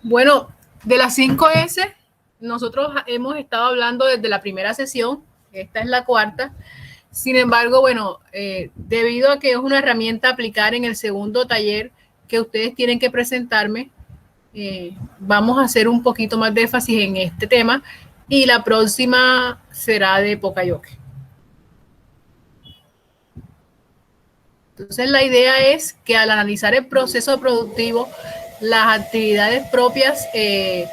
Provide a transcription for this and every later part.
Bueno, de las 5S, nosotros hemos estado hablando desde la primera sesión, esta es la cuarta. Sin embargo, bueno, debido a que es una herramienta a aplicar en el segundo taller que ustedes tienen que presentarme, vamos a hacer un poquito más de énfasis en este tema y la próxima será de Pocayoke. Entonces, la idea es que al analizar el proceso productivo, las actividades propias de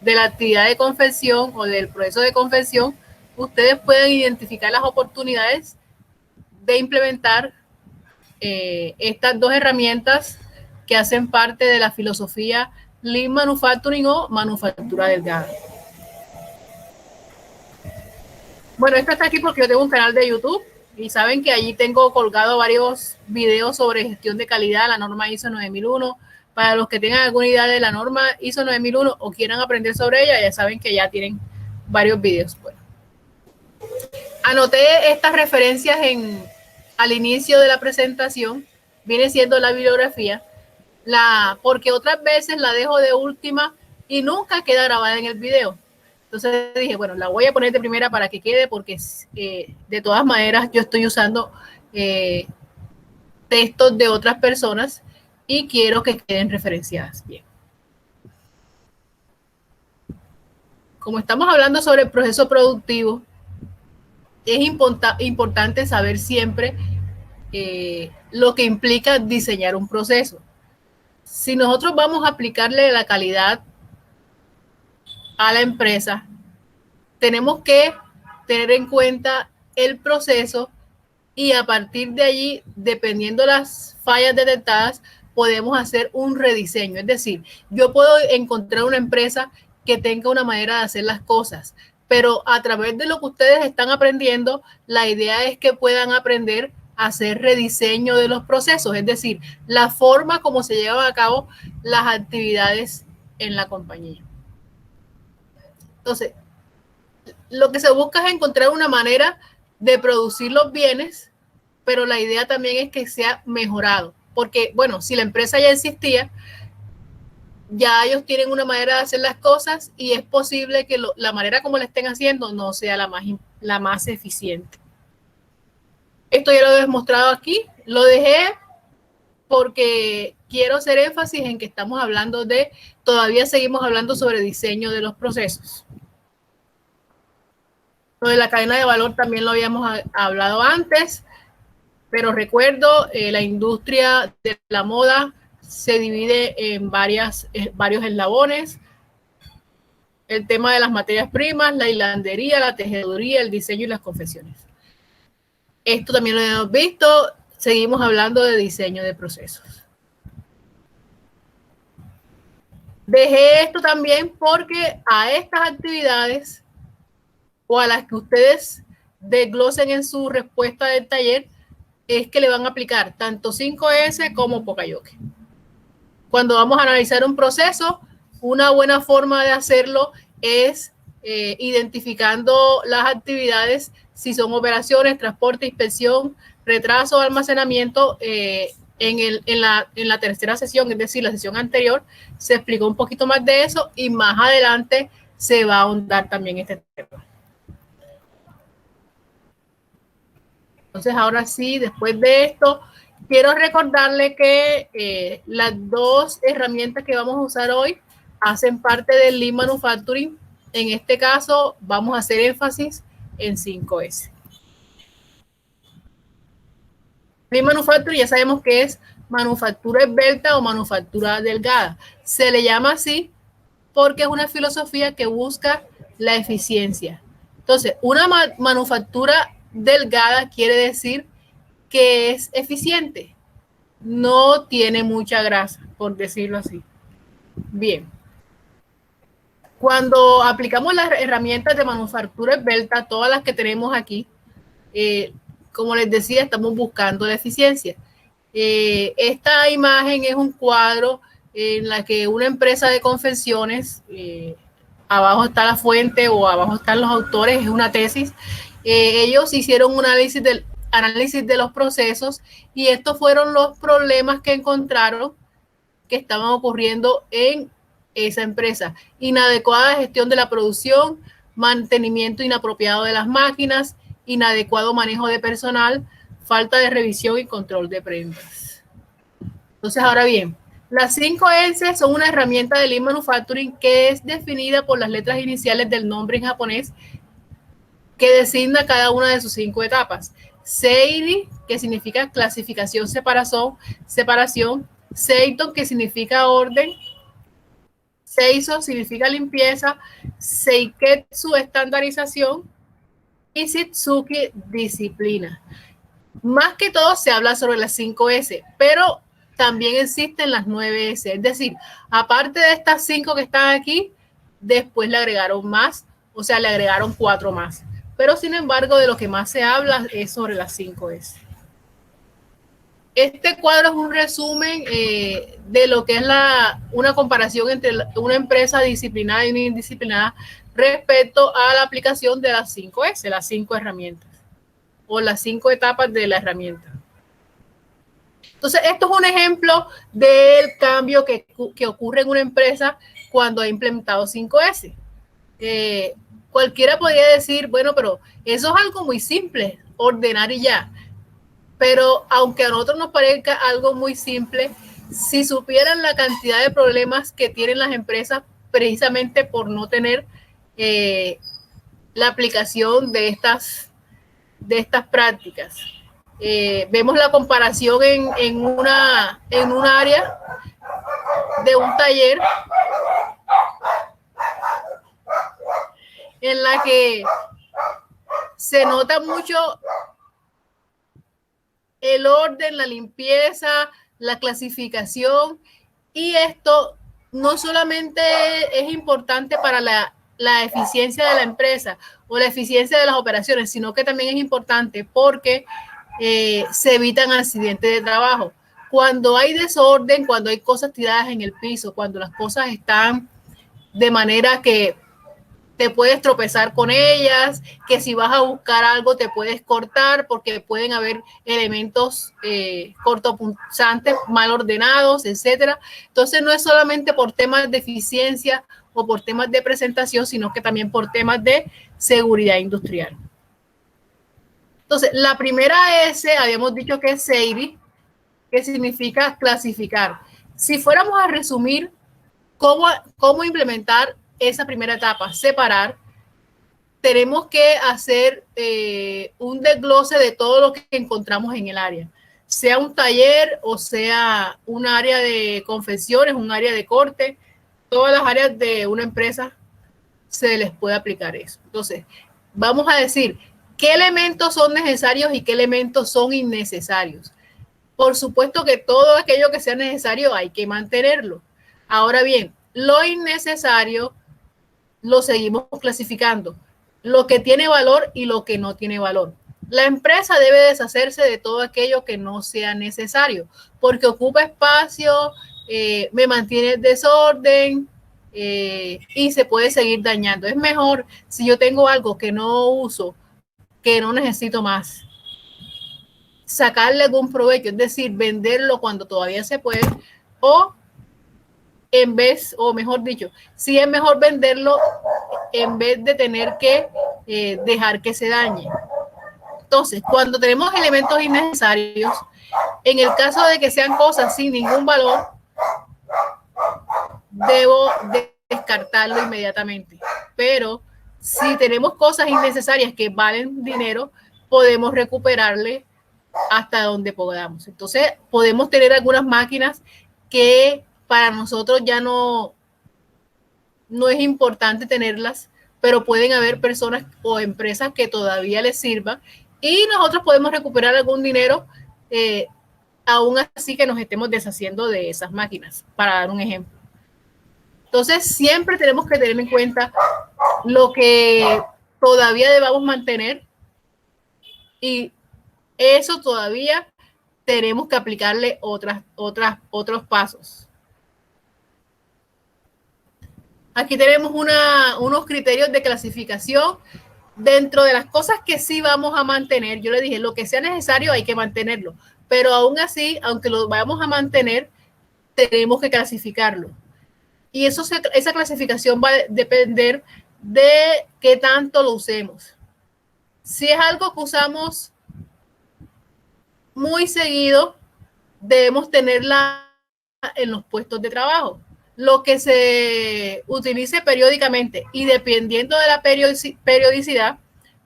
la actividad de confección o del proceso de confección, ustedes pueden identificar las oportunidades de implementar estas dos herramientas que hacen parte de la filosofía Lean Manufacturing o manufactura delgada. Bueno, esto está aquí porque yo tengo un canal de YouTube y saben que allí tengo colgado varios videos sobre gestión de calidad, la norma ISO 9001. Para los que tengan alguna idea de la norma ISO 9001 o quieran aprender sobre ella, ya saben que ya tienen varios videos. Bueno, anoté estas referencias al inicio de la presentación, viene siendo la bibliografía, porque otras veces la dejo de última y nunca queda grabada en el video. Entonces dije, bueno, la voy a poner de primera para que quede, porque de todas maneras yo estoy usando textos de otras personas y quiero que queden referenciadas bien. Como estamos hablando sobre el proceso productivo, es importante saber siempre lo que implica diseñar un proceso. Si nosotros vamos a aplicarle la calidad a la empresa, tenemos que tener en cuenta el proceso y a partir de allí, dependiendo de las fallas detectadas, podemos hacer un rediseño. Es decir, yo puedo encontrar una empresa que tenga una manera de hacer las cosas, pero a través de lo que ustedes están aprendiendo, la idea es que puedan aprender a hacer rediseño de los procesos, es decir, la forma como se llevan a cabo las actividades en la compañía. Entonces, lo que se busca es encontrar una manera de producir los bienes, pero la idea también es que sea mejorado, porque, bueno, si la empresa ya existía, ya ellos tienen una manera de hacer las cosas y es posible que la manera como la estén haciendo no sea la más eficiente. Esto ya lo he demostrado aquí, lo dejé porque quiero hacer énfasis en que estamos hablando todavía seguimos hablando sobre diseño de los procesos. Lo de la cadena de valor también lo habíamos hablado antes, pero recuerdo, la industria de la moda se divide en varios eslabones. El tema de las materias primas, la hilandería, la tejeduría, el diseño y las confecciones. Esto también lo hemos visto. Seguimos hablando de diseño de procesos. Dejé esto también porque a estas actividades o a las que ustedes desglosen en su respuesta del taller es que le van a aplicar tanto 5S como Pocayoke. Cuando vamos a analizar un proceso, una buena forma de hacerlo es identificando las actividades, si son operaciones, transporte, inspección, retraso, almacenamiento. En la tercera sesión, es decir, la sesión anterior, se explicó un poquito más de eso y más adelante se va a ahondar también este tema. Entonces, ahora sí, después de esto, quiero recordarle que las dos herramientas que vamos a usar hoy hacen parte del Lean Manufacturing. En este caso, vamos a hacer énfasis en 5S. Lean Manufacturing ya sabemos que es manufactura esbelta o manufactura delgada. Se le llama así porque es una filosofía que busca la eficiencia. Entonces, una manufactura delgada quiere decir que es eficiente, no tiene mucha grasa, por decirlo así. Bien. Cuando aplicamos las herramientas de manufactura esbelta, todas las que tenemos aquí, como les decía, estamos buscando la eficiencia. Esta imagen es un cuadro en la que una empresa de confecciones, abajo está la fuente o abajo están los autores, es una tesis. Ellos hicieron un análisis de los procesos y estos fueron los problemas que encontraron que estaban ocurriendo en esa empresa. Inadecuada gestión de la producción, mantenimiento inapropiado de las máquinas, inadecuado manejo de personal, falta de revisión y control de prendas. Entonces, ahora bien, las 5S son una herramienta de Lean Manufacturing que es definida por las letras iniciales del nombre en japonés que designa cada una de sus 5 etapas. Seiri, que significa clasificación, separación. Seiton, que significa orden. Seiso significa limpieza. Seiketsu, estandarización. Y Shitsuki, disciplina. Más que todo se habla sobre las 5S, pero también existen las 9S. Es decir, aparte de estas 5 que están aquí, después le agregaron más, o sea, le agregaron 4 más. Pero sin embargo, de lo que más se habla es sobre las 5S. Este cuadro es un resumen de lo que es una comparación entre una empresa disciplinada y una indisciplinada respecto a la aplicación de las 5S, las 5 herramientas o las 5 etapas de la herramienta. Entonces, esto es un ejemplo del cambio que ocurre en una empresa cuando ha implementado 5S. Cualquiera podría decir, bueno, pero eso es algo muy simple, ordenar y ya. Pero aunque a nosotros nos parezca algo muy simple, si supieran la cantidad de problemas que tienen las empresas precisamente por no tener la aplicación de estas prácticas. Vemos la comparación en un área de un taller en la que se nota mucho el orden, la limpieza, la clasificación, y esto no solamente es importante para la eficiencia de la empresa o la eficiencia de las operaciones, sino que también es importante porque se evitan accidentes de trabajo. Cuando hay desorden, cuando hay cosas tiradas en el piso, cuando las cosas están de manera que te puedes tropezar con ellas, que si vas a buscar algo te puedes cortar porque pueden haber elementos cortopunzantes mal ordenados, etcétera. Entonces no es solamente por temas de eficiencia o por temas de presentación, sino que también por temas de seguridad industrial. Entonces, la primera S habíamos dicho que es Seiri, que significa clasificar. Si fuéramos a resumir cómo implementar esa primera etapa, separar, tenemos que hacer un desglose de todo lo que encontramos en el área, sea un taller o sea un área de confecciones, un área de corte, todas las áreas de una empresa se les puede aplicar eso. Entonces, vamos a decir qué elementos son necesarios y qué elementos son innecesarios. Por supuesto que todo aquello que sea necesario hay que mantenerlo. Ahora bien, lo innecesario lo seguimos clasificando, lo que tiene valor y lo que no tiene valor. La empresa debe deshacerse de todo aquello que no sea necesario, porque ocupa espacio, me mantiene en desorden y se puede seguir dañando. Es mejor si yo tengo algo que no uso, que no necesito más, sacarle algún provecho, es decir, venderlo cuando todavía se puede, o en vez, o mejor dicho, sí es mejor venderlo en vez de tener que dejar que se dañe. Entonces, cuando tenemos elementos innecesarios, en el caso de que sean cosas sin ningún valor, debo descartarlo inmediatamente. Pero si tenemos cosas innecesarias que valen dinero, podemos recuperarle hasta donde podamos. Entonces, podemos tener algunas máquinas que para nosotros ya no es importante tenerlas, pero pueden haber personas o empresas que todavía les sirvan y nosotros podemos recuperar algún dinero aún así que nos estemos deshaciendo de esas máquinas, para dar un ejemplo. Entonces, siempre tenemos que tener en cuenta lo que todavía debamos mantener y eso todavía tenemos que aplicarle otros pasos. Aquí tenemos unos criterios de clasificación dentro de las cosas que sí vamos a mantener. Yo le dije, lo que sea necesario hay que mantenerlo, pero aún así, aunque lo vamos a mantener, tenemos que clasificarlo. Y esa clasificación va a depender de qué tanto lo usemos. Si es algo que usamos muy seguido, debemos tenerla en los puestos de trabajo. Lo que se utilice periódicamente y dependiendo de la periodicidad,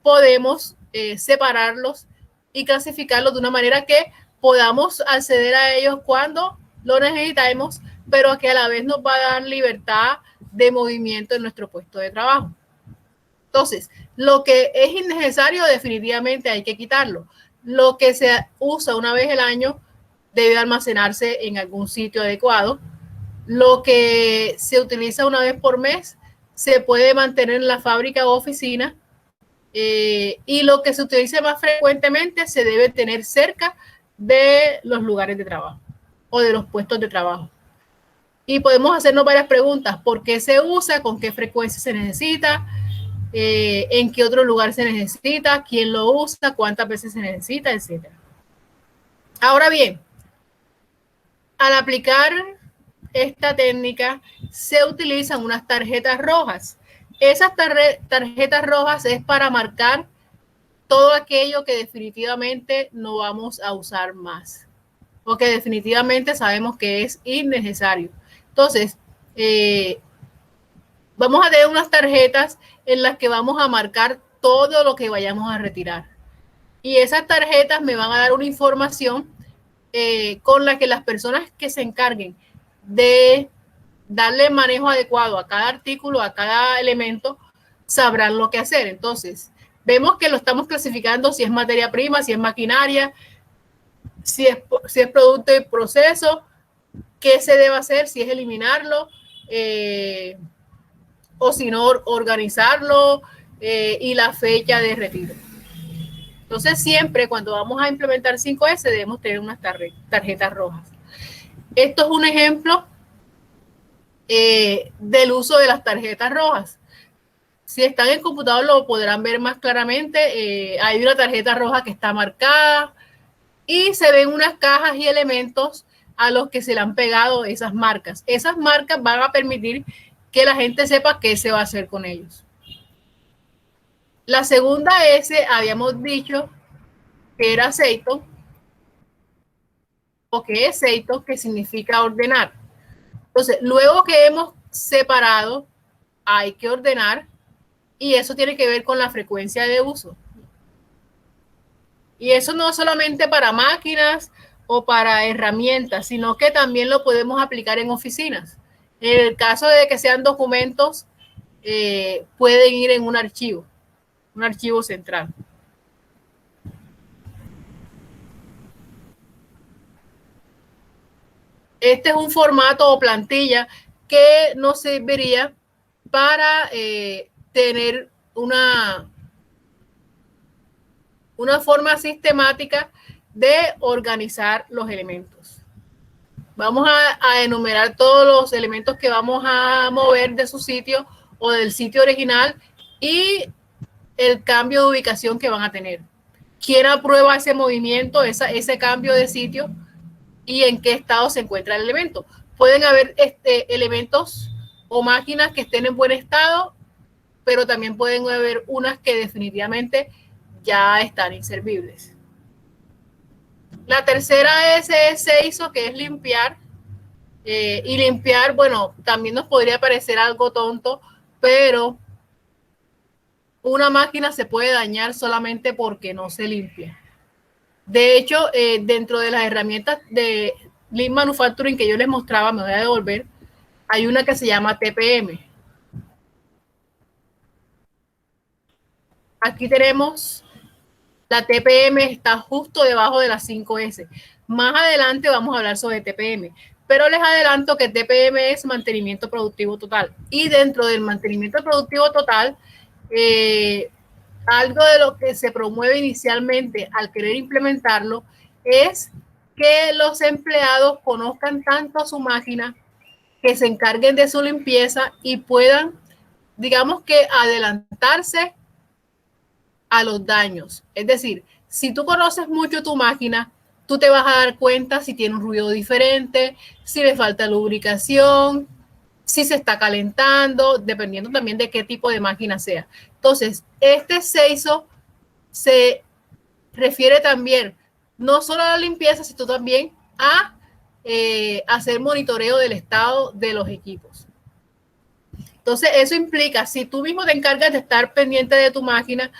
podemos separarlos y clasificarlos de una manera que podamos acceder a ellos cuando lo necesitamos, pero que a la vez nos va a dar libertad de movimiento en nuestro puesto de trabajo. Entonces, lo que es innecesario definitivamente hay que quitarlo. Lo que se usa una vez al año debe almacenarse en algún sitio adecuado. Lo que se utiliza una vez por mes se puede mantener en la fábrica o oficina, y lo que se utilice más frecuentemente se debe tener cerca de los lugares de trabajo o de los puestos de trabajo. Y podemos hacernos varias preguntas. ¿Por qué se usa? ¿Con qué frecuencia se necesita? ¿En qué otro lugar se necesita? ¿Quién lo usa? ¿Cuántas veces se necesita? Etcétera. Ahora bien, al aplicar esta técnica se utilizan unas tarjetas rojas. Esas tarjetas rojas es para marcar todo aquello que definitivamente no vamos a usar más o que definitivamente sabemos que es innecesario. Entonces, vamos a tener unas tarjetas en las que vamos a marcar todo lo que vayamos a retirar. Y esas tarjetas me van a dar una información con la que las personas que se encarguen de darle manejo adecuado a cada artículo, a cada elemento, sabrán lo que hacer. Entonces, vemos que lo estamos clasificando si es materia prima, si es maquinaria, si es producto y proceso, qué se debe hacer, si es eliminarlo, o si no, organizarlo, y la fecha de retiro. Entonces, siempre cuando vamos a implementar 5S debemos tener unas tarjetas rojas. Esto es un ejemplo del uso de las tarjetas rojas. Si están en computador lo podrán ver más claramente. Hay una tarjeta roja que está marcada y se ven unas cajas y elementos a los que se le han pegado esas marcas. Esas marcas van a permitir que la gente sepa qué se va a hacer con ellos. La segunda S habíamos dicho que era seito, o que es seito, que significa ordenar. Entonces, luego que hemos separado, hay que ordenar, y eso tiene que ver con la frecuencia de uso. Y eso no solamente para máquinas o para herramientas, sino que también lo podemos aplicar en oficinas. En el caso de que sean documentos, pueden ir en un archivo central. Este es un formato o plantilla que nos serviría para tener una forma sistemática de organizar los elementos. Vamos a enumerar todos los elementos que vamos a mover de su sitio o del sitio original y el cambio de ubicación que van a tener. ¿Quién aprueba ese movimiento, ese cambio de sitio y en qué estado se encuentra el elemento? Pueden haber elementos o máquinas que estén en buen estado, pero también pueden haber unas que definitivamente ya están inservibles. La tercera S es seiso, que es limpiar. Y limpiar, bueno, también nos podría parecer algo tonto, pero una máquina se puede dañar solamente porque no se limpia. De hecho, dentro de las herramientas de Lean Manufacturing que yo les mostraba, me voy a devolver, hay una que se llama TPM. Aquí tenemos la TPM, está justo debajo de las 5S. Más adelante vamos a hablar sobre TPM, pero les adelanto que TPM es mantenimiento productivo total. Y dentro del mantenimiento productivo total, algo de lo que se promueve inicialmente al querer implementarlo es que los empleados conozcan tanto a su máquina, que se encarguen de su limpieza y puedan, digamos que, adelantarse a los daños. Es decir, si tú conoces mucho tu máquina, tú te vas a dar cuenta si tiene un ruido diferente, si le falta lubricación, si se está calentando, dependiendo también de qué tipo de máquina sea. Entonces, este CEISO se refiere también no solo a la limpieza, sino también a hacer monitoreo del estado de los equipos. Entonces, eso implica, si tú mismo te encargas de estar pendiente de tu máquina,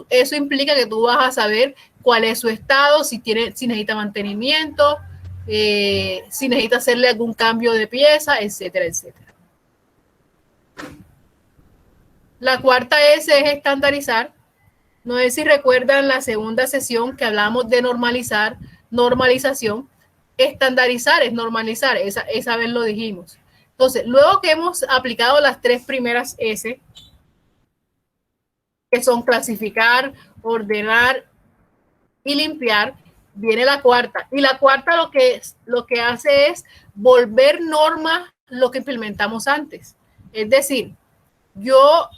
eso implica que tú vas a saber cuál es su estado, si necesita mantenimiento, si necesita hacerle algún cambio de pieza, etcétera, etcétera. La cuarta S es estandarizar. No sé si recuerdan la segunda sesión que hablamos de normalización. Estandarizar es normalizar, esa vez lo dijimos. Entonces, luego que hemos aplicado las tres primeras S, que son clasificar, ordenar y limpiar, viene la cuarta. Y la cuarta lo que hace es volver norma lo que implementamos antes. Es decir, yo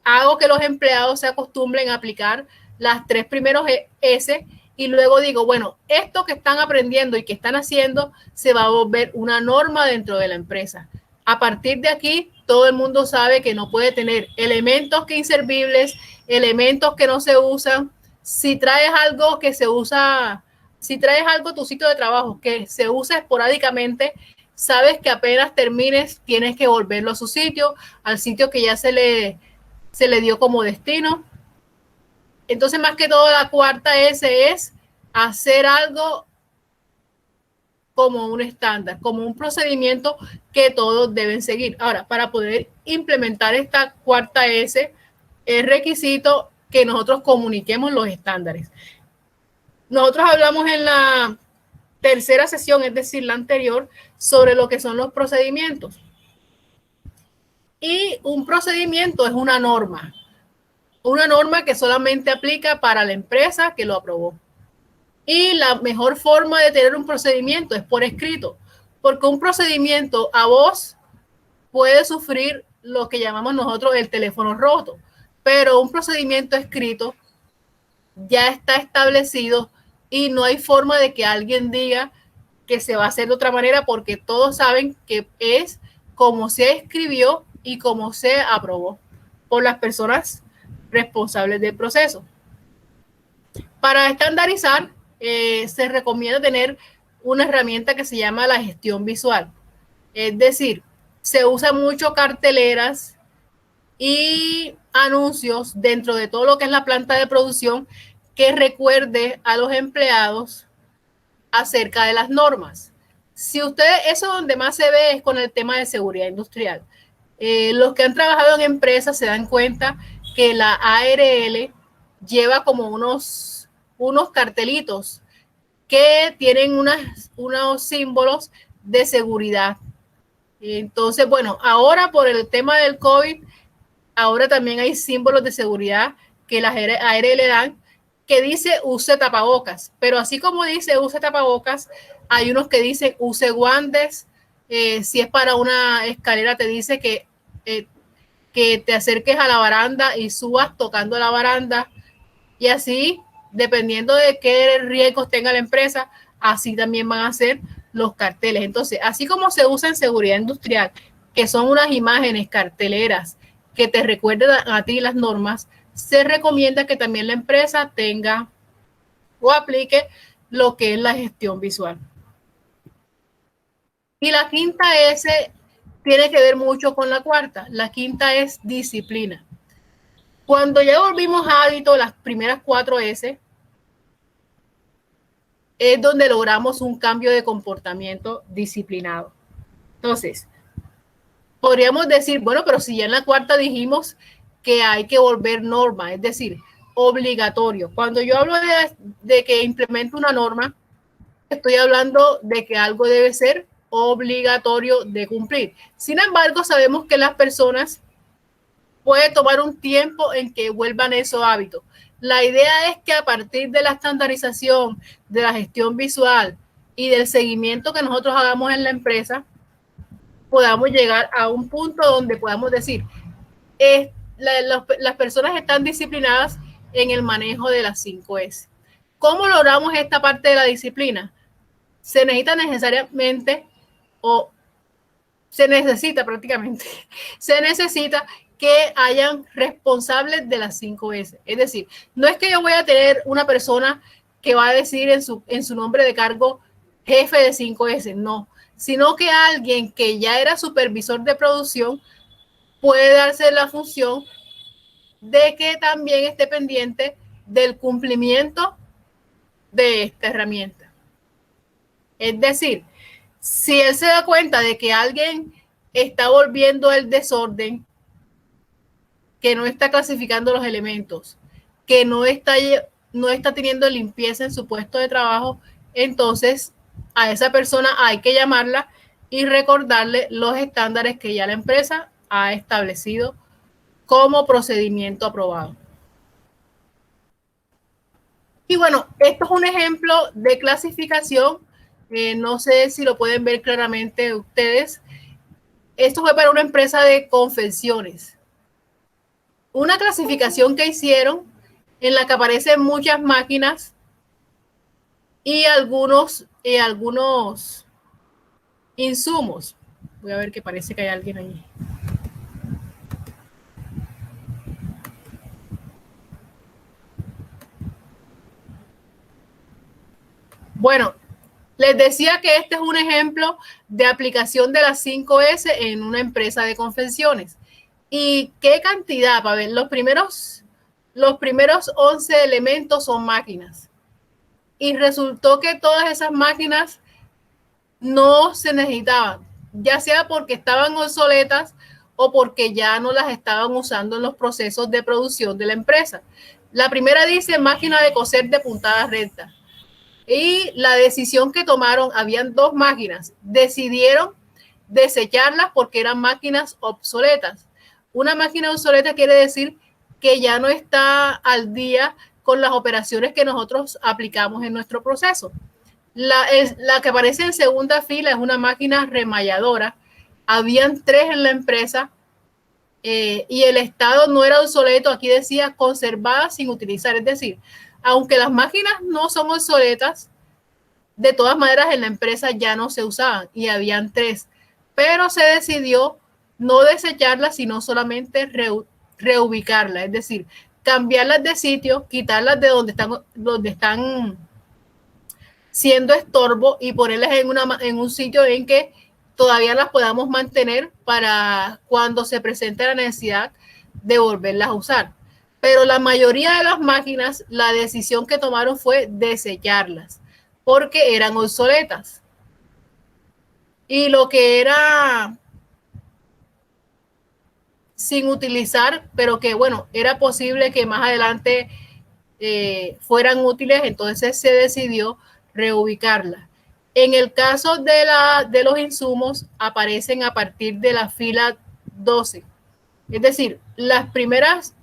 hago que los empleados se acostumbren a aplicar las tres primeros S y luego digo, bueno, esto que están aprendiendo y que están haciendo se va a volver una norma dentro de la empresa. A partir de aquí, todo el mundo sabe que no puede tener elementos que inservibles, elementos que no se usan. Si traes algo que se usa, si traes algo a tu sitio de trabajo que se usa esporádicamente, sabes que apenas termines tienes que volverlo a su sitio, al sitio que ya se le dio como destino. Entonces, más que todo, la cuarta S es hacer algo como un estándar, como un procedimiento que todos deben seguir. Ahora, para poder implementar esta cuarta S, es requisito que nosotros comuniquemos los estándares. Nosotros hablamos en la tercera sesión, es decir, la anterior, sobre lo que son los procedimientos. Y un procedimiento es una norma que solamente aplica para la empresa que lo aprobó. Y la mejor forma de tener un procedimiento es por escrito, porque un procedimiento a voz puede sufrir lo que llamamos nosotros el teléfono roto, pero un procedimiento escrito ya está establecido y no hay forma de que alguien diga que se va a hacer de otra manera, porque todos saben que es como se escribió y como se aprobó por las personas responsables del proceso. Para estandarizar, se recomienda tener una herramienta que se llama la gestión visual. Es decir, se usa mucho carteleras y anuncios dentro de todo lo que es la planta de producción que recuerde a los empleados acerca de las normas. Si ustedes, eso donde más se ve es con el tema de seguridad industrial. Los que han trabajado en empresas se dan cuenta que la ARL lleva como unos cartelitos que tienen unos símbolos de seguridad. Entonces, bueno, ahora por el tema del COVID, ahora también hay símbolos de seguridad que las ARL dan que dice use tapabocas, pero así como dice use tapabocas, hay unos que dicen use guantes. Si es para una escalera, te dice que te acerques a la baranda y subas tocando la baranda, y así, dependiendo de qué riesgos tenga la empresa, así también van a ser los carteles. Entonces, así como se usa en seguridad industrial, que son unas imágenes carteleras que te recuerden a ti las normas, se recomienda que también la empresa tenga o aplique lo que es la gestión visual. Y la quinta S tiene que ver mucho con la cuarta. La quinta es disciplina. Cuando ya volvimos a hábito las primeras 4 S, es donde logramos un cambio de comportamiento disciplinado. Entonces, podríamos decir, bueno, pero si ya en la cuarta dijimos que hay que volver norma, es decir, obligatorio. Cuando yo hablo de que implemento una norma, estoy hablando de que algo debe ser obligatorio de cumplir. Sin embargo, sabemos que las personas puede tomar un tiempo en que vuelvan esos hábitos. La idea es que a partir de la estandarización, de la gestión visual y del seguimiento que nosotros hagamos en la empresa, podamos llegar a un punto donde podamos decir, las personas están disciplinadas en el manejo de las 5S. ¿Cómo logramos esta parte de la disciplina? Se necesita necesariamente o se necesita prácticamente, se necesita que hayan responsables de las 5S. Es decir, no es que yo voy a tener una persona que va a decir en su nombre de cargo jefe de 5S, no, sino que alguien que ya era supervisor de producción puede darse la función de que también esté pendiente del cumplimiento de esta herramienta. Es decir, si él se da cuenta de que alguien está volviendo el desorden, que no está clasificando los elementos, que no está teniendo limpieza en su puesto de trabajo, entonces a esa persona hay que llamarla y recordarle los estándares que ya la empresa ha establecido como procedimiento aprobado. Y bueno, esto es un ejemplo de clasificación. No sé si lo pueden ver claramente ustedes. Esto fue para una empresa de confecciones. Una clasificación que hicieron en la que aparecen muchas máquinas y algunos insumos. Voy a ver que parece que hay alguien ahí. Bueno, les decía que este es un ejemplo de aplicación de las 5S en una empresa de confecciones. ¿Y qué cantidad? Para ver, los primeros 11 elementos son máquinas. Y resultó que todas esas máquinas no se necesitaban, ya sea porque estaban obsoletas o porque ya no las estaban usando en los procesos de producción de la empresa. La primera dice máquina de coser de puntada recta. Y la decisión que tomaron, habían dos máquinas, decidieron desecharlas porque eran máquinas obsoletas. Una máquina obsoleta quiere decir que ya no está al día con las operaciones que nosotros aplicamos en nuestro proceso. La que aparece en segunda fila es una máquina remalladora. Habían 3 en la empresa y el estado no era obsoleto. Aquí decía conservada sin utilizar. Es decir, aunque las máquinas no son obsoletas, de todas maneras en la empresa ya no se usaban y habían 3. Pero se decidió no desecharlas, sino solamente reubicarlas. Es decir, cambiarlas de sitio, quitarlas de donde están siendo estorbo y ponerlas en un sitio en que todavía las podamos mantener para cuando se presente la necesidad de volverlas a usar. Pero la mayoría de las máquinas, la decisión que tomaron fue desecharlas porque eran obsoletas. Y lo que era sin utilizar, pero que bueno, era posible que más adelante fueran útiles, entonces se decidió reubicarla. En el caso de los insumos, aparecen a partir de la fila 12. Es decir, los primeros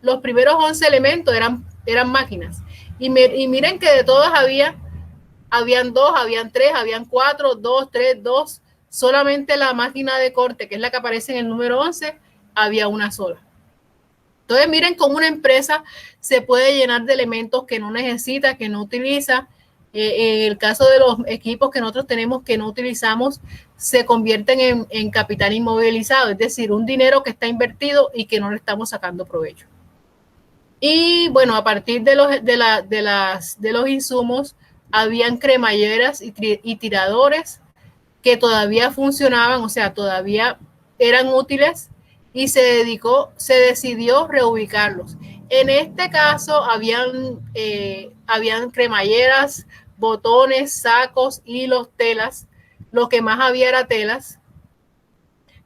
11 elementos eran máquinas. Y miren que de todas habían 2, habían 3, habían 4, 2, 3, 2. Solamente la máquina de corte, que es la que aparece en el número 11, había una sola. Entonces, miren cómo una empresa se puede llenar de elementos que no necesita, que no utiliza. En el caso de los equipos que nosotros tenemos que no utilizamos, se convierten en capital inmovilizado, es decir, un dinero que está invertido y que no le estamos sacando provecho. Y bueno, a partir de los insumos, habían cremalleras y tiradores que todavía funcionaban, o sea, todavía eran útiles y se decidió reubicarlos. En este caso habían cremalleras, botones, sacos, hilos, telas. Lo que más había era telas,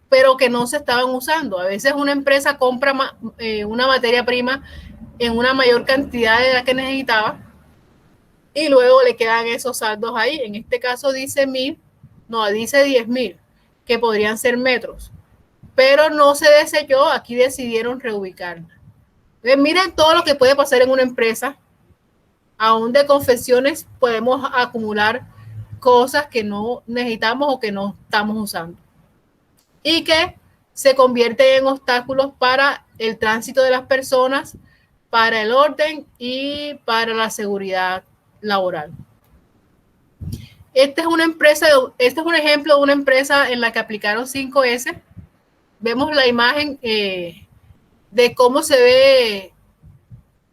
pero que no se estaban usando. A veces una empresa compra una materia prima en una mayor cantidad de la que necesitaba y luego le quedan esos saldos ahí. En este caso dice 1000, no, dice 10.000, que podrían ser metros. Pero no se desechó, aquí decidieron reubicarla. Entonces, miren todo lo que puede pasar en una empresa. Aún de confecciones podemos acumular cosas que no necesitamos o que no estamos usando. Y que se convierten en obstáculos para el tránsito de las personas, para el orden y para la seguridad laboral. Este es un ejemplo de una empresa en la que aplicaron 5S. Vemos la imagen de cómo se ve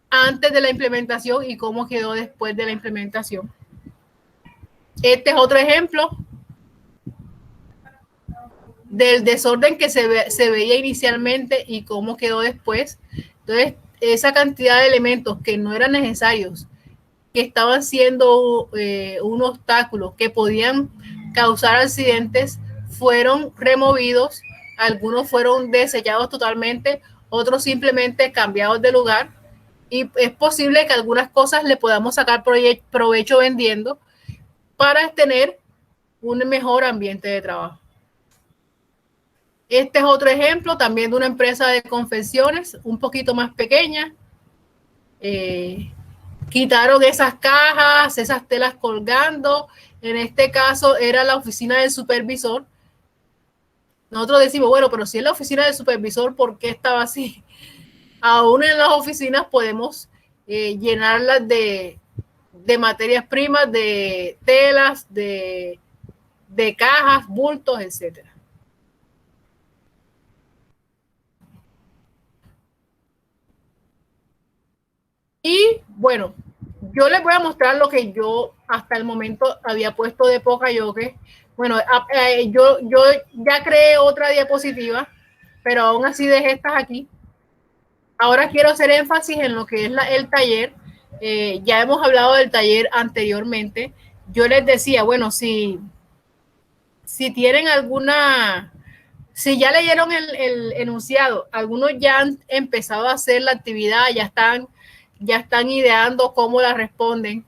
antes de la implementación y cómo quedó después de la implementación. Este es otro ejemplo del desorden que se veía inicialmente y cómo quedó después. Entonces, esa cantidad de elementos que no eran necesarios, que estaban siendo un obstáculo, que podían causar accidentes, fueron removidos, algunos fueron desechados totalmente, otros simplemente cambiados de lugar, y es posible que algunas cosas le podamos sacar provecho vendiendo para tener un mejor ambiente de trabajo. Este es otro ejemplo también de una empresa de confecciones un poquito más pequeña. Quitaron esas cajas, esas telas colgando. En este caso era la oficina del supervisor. Nosotros decimos, bueno, pero si es la oficina del supervisor, ¿por qué estaba así? Aún en las oficinas podemos llenarlas de materias primas, de telas, de cajas, bultos, etcétera. Y bueno, yo les voy a mostrar lo que yo hasta el momento había puesto de Pocayoke. Bueno, yo ya creé otra diapositiva, pero aún así dejé estas aquí. Ahora quiero hacer énfasis en lo que es el taller. Ya hemos hablado del taller anteriormente. Yo les decía, bueno, si tienen alguna, si ya leyeron el enunciado, algunos ya han empezado a hacer la actividad, ya están ideando cómo la responden.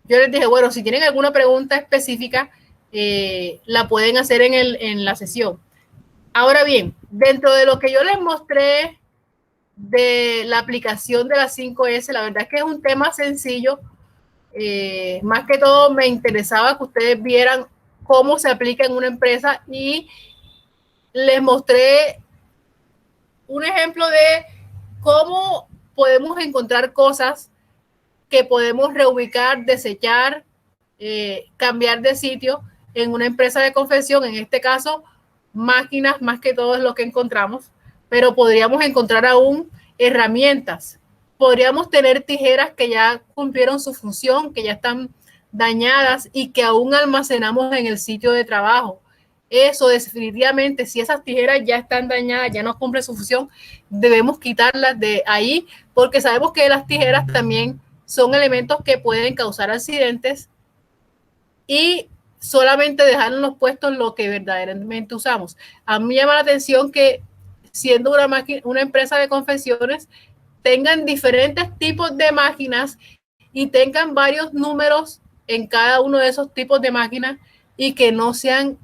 Yo les dije, bueno, si tienen alguna pregunta específica, la pueden hacer en la sesión. Ahora bien, dentro de lo que yo les mostré de la aplicación de las 5S, la verdad es que es un tema sencillo. Más que todo me interesaba que ustedes vieran cómo se aplica en una empresa y les mostré un ejemplo de cómo podemos encontrar cosas que podemos reubicar, desechar, cambiar de sitio en una empresa de confección. En este caso, máquinas más que todo es lo que encontramos, pero podríamos encontrar aún herramientas. Podríamos tener tijeras que ya cumplieron su función, que ya están dañadas y que aún almacenamos en el sitio de trabajo. Eso definitivamente, si esas tijeras ya están dañadas, ya no cumplen su función, debemos quitarlas de ahí, porque sabemos que las tijeras también son elementos que pueden causar accidentes y solamente dejarlos puestos lo que verdaderamente usamos. A mí me llama la atención que siendo una empresa de confecciones, tengan diferentes tipos de máquinas y tengan varios números en cada uno de esos tipos de máquinas y que no sean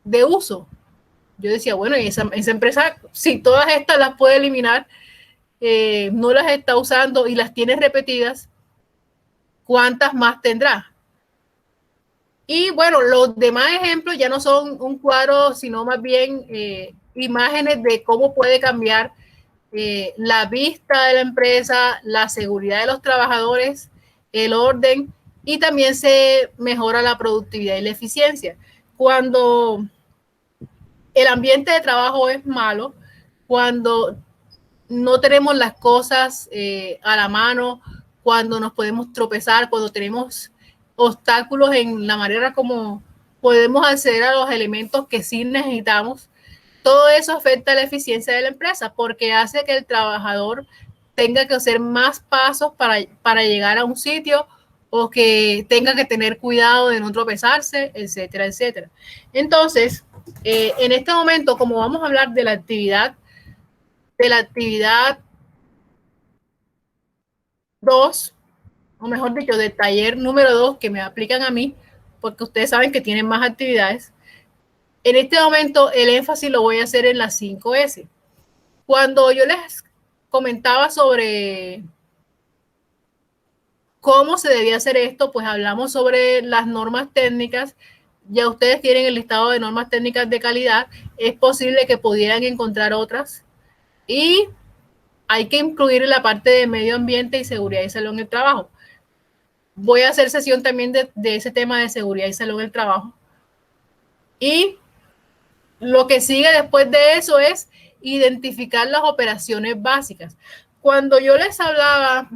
de uso. Yo decía, bueno, y esa empresa, si todas estas las puede eliminar, no las está usando y las tiene repetidas, ¿cuántas más tendrá? Y bueno, los demás ejemplos ya no son un cuadro, sino más bien imágenes de cómo puede cambiar la vista de la empresa, la seguridad de los trabajadores, el orden, y también se mejora la productividad y la eficiencia. Cuando el ambiente de trabajo es malo, cuando no tenemos las cosas a la mano, cuando nos podemos tropezar, cuando tenemos obstáculos en la manera como podemos acceder a los elementos que sí necesitamos, todo eso afecta la eficiencia de la empresa porque hace que el trabajador tenga que hacer más pasos para llegar a un sitio o que tenga que tener cuidado de no tropezarse, etcétera, etcétera. Entonces, en este momento, como vamos a hablar de la actividad 2, o mejor dicho, del taller número 2 que me aplican a mí, porque ustedes saben que tienen más actividades. En este momento el énfasis lo voy a hacer en las 5S. Cuando yo les comentaba sobre cómo se debía hacer esto, pues hablamos sobre las normas técnicas. Ya ustedes tienen el listado de normas técnicas de calidad. Es posible que pudieran encontrar otras. Y hay que incluir la parte de medio ambiente y seguridad y salud en el trabajo. Voy a hacer sesión también de ese tema de seguridad y salud en el trabajo. Y lo que sigue después de eso es identificar las operaciones básicas. Cuando yo les hablaba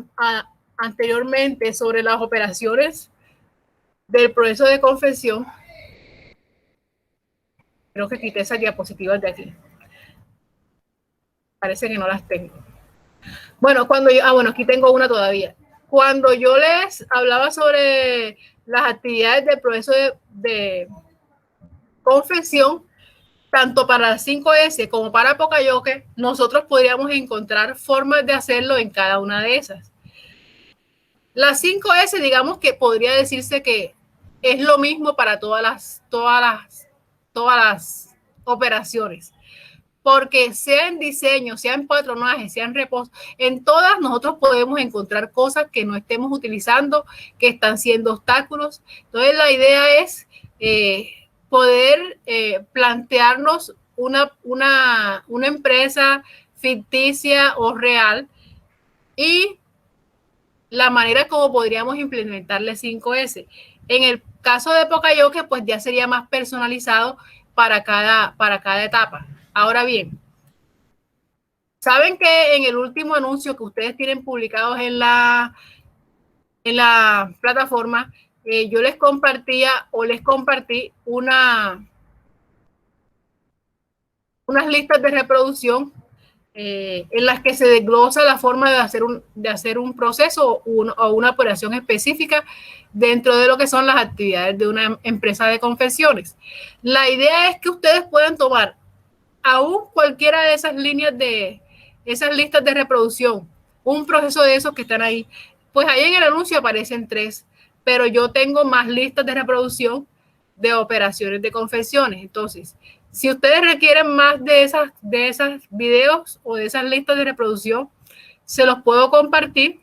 anteriormente sobre las operaciones del proceso de confesión, creo que quité esas diapositivas de aquí. Parece que no las tengo. Bueno, bueno, aquí tengo una todavía. Cuando yo les hablaba sobre las actividades del proceso de confesión, tanto para las 5S como para Pocayoke, nosotros podríamos encontrar formas de hacerlo en cada una de esas. Las 5S, digamos que podría decirse que es lo mismo para todas las operaciones, porque sea en diseño, sea en patronaje, sea en reposo, en todas nosotros podemos encontrar cosas que no estemos utilizando, que están siendo obstáculos. Entonces la idea es poder plantearnos una empresa ficticia o real y la manera como podríamos implementarle 5S. En el caso de Pocayoke, pues ya sería más personalizado para cada etapa. Ahora bien, saben que en el último anuncio que ustedes tienen publicados en la plataforma, yo les compartí unas listas de reproducción en las que se desglosa la forma de hacer un proceso o una operación específica dentro de lo que son las actividades de una empresa de confecciones. La idea es que ustedes puedan tomar aún cualquiera de esas esas listas de reproducción, un proceso de esos que están ahí. Pues ahí en el anuncio aparecen 3, pero yo tengo más listas de reproducción de operaciones de confecciones. Entonces, si ustedes requieren más de esas videos o de esas listas de reproducción, se los puedo compartir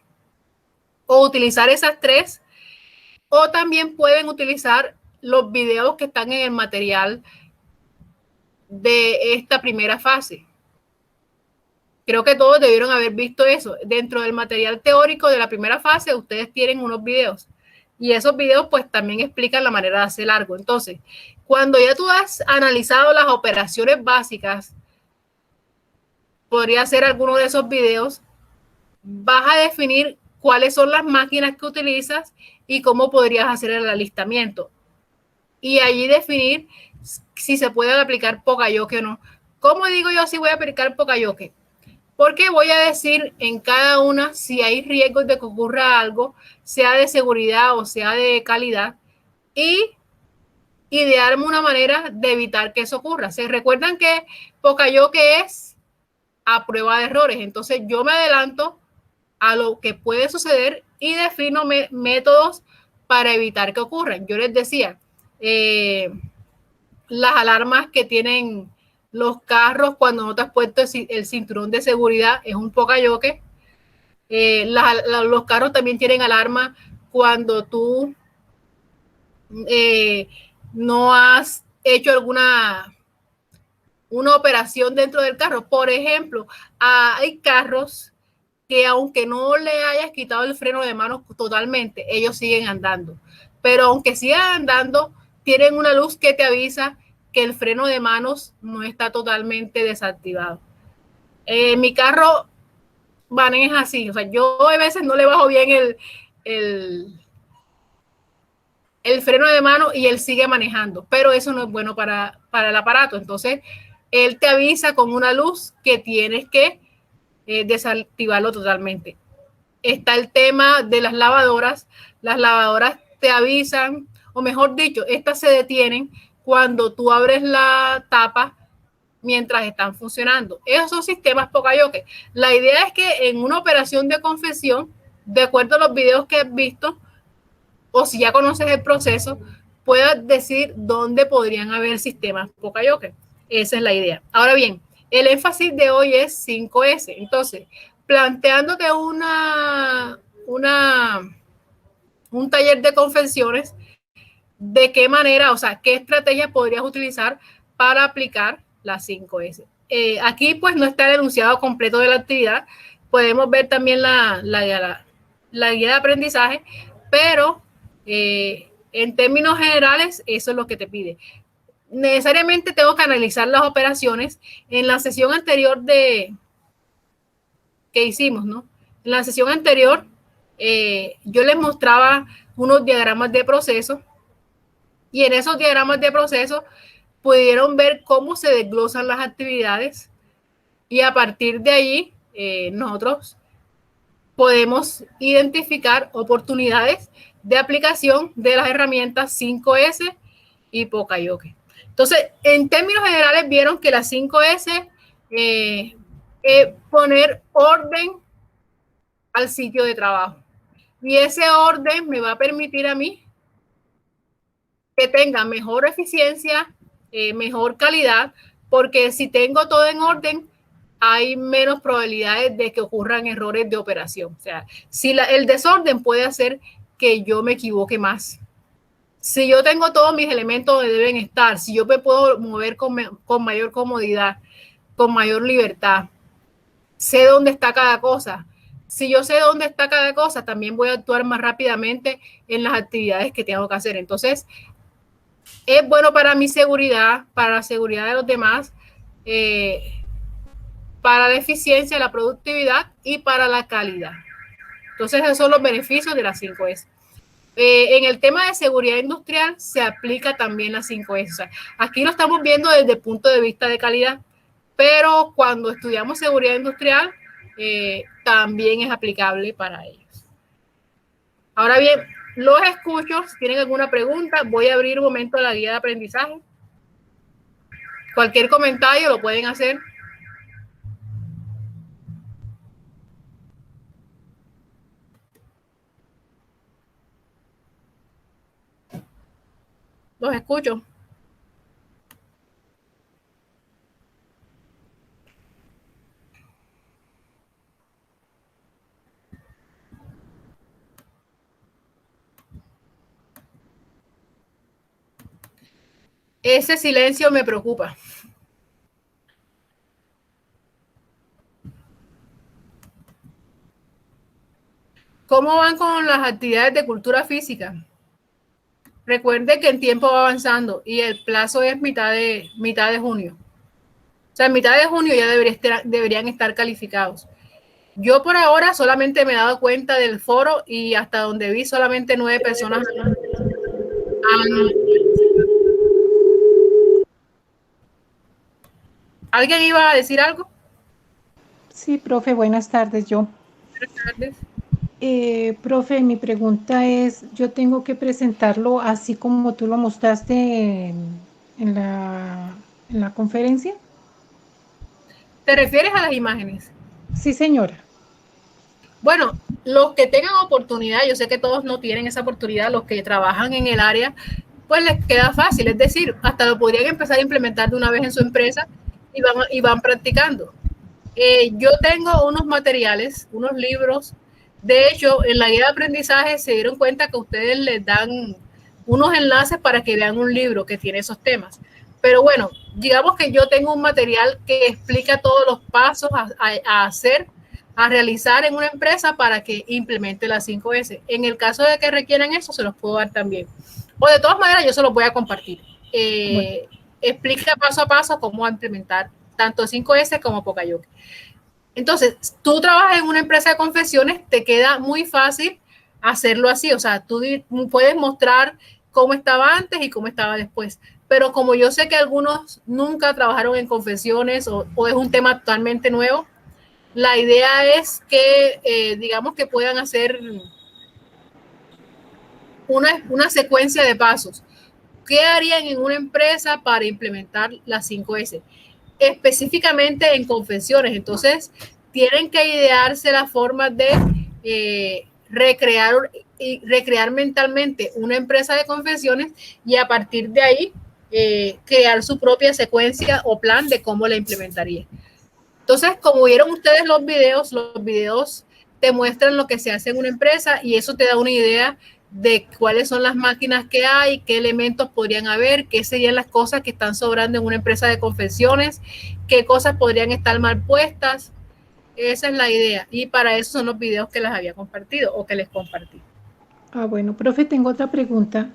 o utilizar esas 3, o también pueden utilizar los videos que están en el material de esta primera fase. Creo que todos debieron haber visto eso. Dentro del material teórico de la primera fase, ustedes tienen unos videos. Y esos videos pues también explican la manera de hacer algo. Entonces, cuando ya tú has analizado las operaciones básicas, podría ser alguno de esos videos, vas a definir cuáles son las máquinas que utilizas y cómo podrías hacer el alistamiento. Y allí definir si se puede aplicar Pocayoke o no. ¿Cómo digo yo si voy a aplicar Pocayoke? Porque voy a decir en cada una si hay riesgos de que ocurra algo, sea de seguridad o sea de calidad, y idearme una manera de evitar que eso ocurra. ¿Se recuerdan que Pocayoke es a prueba de errores? Entonces yo me adelanto a lo que puede suceder y defino métodos para evitar que ocurran. Yo les decía, las alarmas que tienen los carros cuando no te has puesto el cinturón de seguridad es un Pocayoke. Los carros también tienen alarma cuando tú no has hecho una operación dentro del carro. Por ejemplo, hay carros que aunque no le hayas quitado el freno de mano totalmente, ellos siguen andando. Pero aunque sigan andando, tienen una luz que te avisa que el freno de manos no está totalmente desactivado. Mi carro maneja así, o sea, yo a veces no le bajo bien el freno de mano y él sigue manejando, pero eso no es bueno para el aparato. Entonces, él te avisa con una luz que tienes que desactivarlo totalmente. Está el tema de las lavadoras te avisan, o mejor dicho, estas se detienen cuando tú abres la tapa mientras están funcionando. Esos son sistemas Pocayoke. La idea es que en una operación de confesión, de acuerdo a los videos que has visto, o si ya conoces el proceso, puedas decir dónde podrían haber sistemas Pocayoke. Esa es la idea. Ahora bien, el énfasis de hoy es 5S. Entonces, planteándote un taller de confecciones, ¿de qué manera, o sea, qué estrategia podrías utilizar para aplicar las 5S? Aquí pues no está el enunciado completo de la actividad. Podemos ver también la guía de aprendizaje, pero En términos generales, eso es lo que te pide. Necesariamente tengo que analizar las operaciones. En la sesión anterior que hicimos, ¿no? En la sesión anterior, yo les mostraba unos diagramas de proceso y en esos diagramas de proceso pudieron ver cómo se desglosan las actividades y a partir de allí nosotros podemos identificar oportunidades de aplicación de las herramientas 5S y Poka-Yoke. Entonces, en términos generales, vieron que las 5S poner orden al sitio de trabajo. Y ese orden me va a permitir a mí que tenga mejor eficiencia, mejor calidad, porque si tengo todo en orden, hay menos probabilidades de que ocurran errores de operación. O sea, si el desorden puede hacer que yo me equivoque más. Si yo tengo todos mis elementos donde deben estar, si yo me puedo mover con mayor comodidad, con mayor libertad, sé dónde está cada cosa. Si yo sé dónde está cada cosa, también voy a actuar más rápidamente en las actividades que tengo que hacer. Entonces, es bueno para mi seguridad, para la seguridad de los demás, para la eficiencia, la productividad y para la calidad. Entonces, esos son los beneficios de las 5S. En el tema de seguridad industrial se aplica también la 5S. O sea, aquí lo estamos viendo desde el punto de vista de calidad, pero cuando estudiamos seguridad industrial, también es aplicable para ellos. Ahora bien, los escucho. Si tienen alguna pregunta, voy a abrir un momento la guía de aprendizaje. Cualquier comentario lo pueden hacer. Los escucho. Ese silencio me preocupa. ¿Cómo van con las actividades de cultura física? Recuerde que el tiempo va avanzando y el plazo es mitad de junio. O sea, en mitad de junio ya deberían estar calificados. Yo por ahora solamente me he dado cuenta del foro y hasta donde vi solamente 9 personas ¿Alguien iba a decir algo? Sí, profe, buenas tardes, yo. Buenas tardes. Profe, mi pregunta es, ¿yo tengo que presentarlo así como tú lo mostraste en la conferencia? ¿Te refieres a las imágenes? Sí, señora. Bueno, los que tengan oportunidad, yo sé que todos no tienen esa oportunidad, los que trabajan en el área, pues les queda fácil, es decir, hasta lo podrían empezar a implementar de una vez en su empresa y van practicando. Yo tengo unos materiales, unos libros. De hecho, en la guía de aprendizaje se dieron cuenta que ustedes les dan unos enlaces para que vean un libro que tiene esos temas. Pero bueno, digamos que yo tengo un material que explica todos los pasos a hacer, a realizar en una empresa para que implemente las 5S. En el caso de que requieran eso, se los puedo dar también. O de todas maneras, yo se los voy a compartir. Bueno. Explica paso a paso cómo implementar tanto 5S como Poka-Yoke. Entonces, tú trabajas en una empresa de confecciones, te queda muy fácil hacerlo así. O sea, tú puedes mostrar cómo estaba antes y cómo estaba después. Pero como yo sé que algunos nunca trabajaron en confecciones o es un tema totalmente nuevo, la idea es que, digamos, que puedan hacer una secuencia de pasos. ¿Qué harían en una empresa para implementar las 5S? Específicamente en confecciones. Entonces, tienen que idearse la forma de recrear mentalmente una empresa de confecciones y a partir de ahí crear su propia secuencia o plan de cómo la implementaría. Entonces, como vieron ustedes los videos te muestran lo que se hace en una empresa y eso te da una idea de cuáles son las máquinas que hay, qué elementos podrían haber, qué serían las cosas que están sobrando en una empresa de confecciones, qué cosas podrían estar mal puestas. Esa es la idea y para eso son los videos que les había compartido o que les compartí. Ah, bueno, profe, tengo otra pregunta.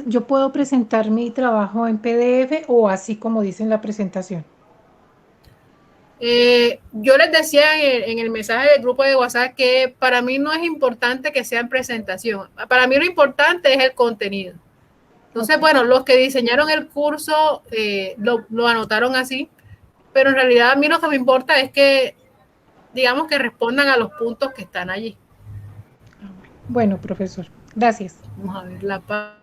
¿Yo puedo presentar mi trabajo en PDF o así como dice en la presentación? Yo les decía en el mensaje del grupo de WhatsApp que para mí no es importante que sea en presentación. Para mí lo importante es el contenido. Entonces, Ok. bueno, los que diseñaron el curso lo anotaron así, pero en realidad a mí lo que me importa es que, digamos, que respondan a los puntos que están allí. Ah, bueno, profesor, gracias. Vamos a ver la parte.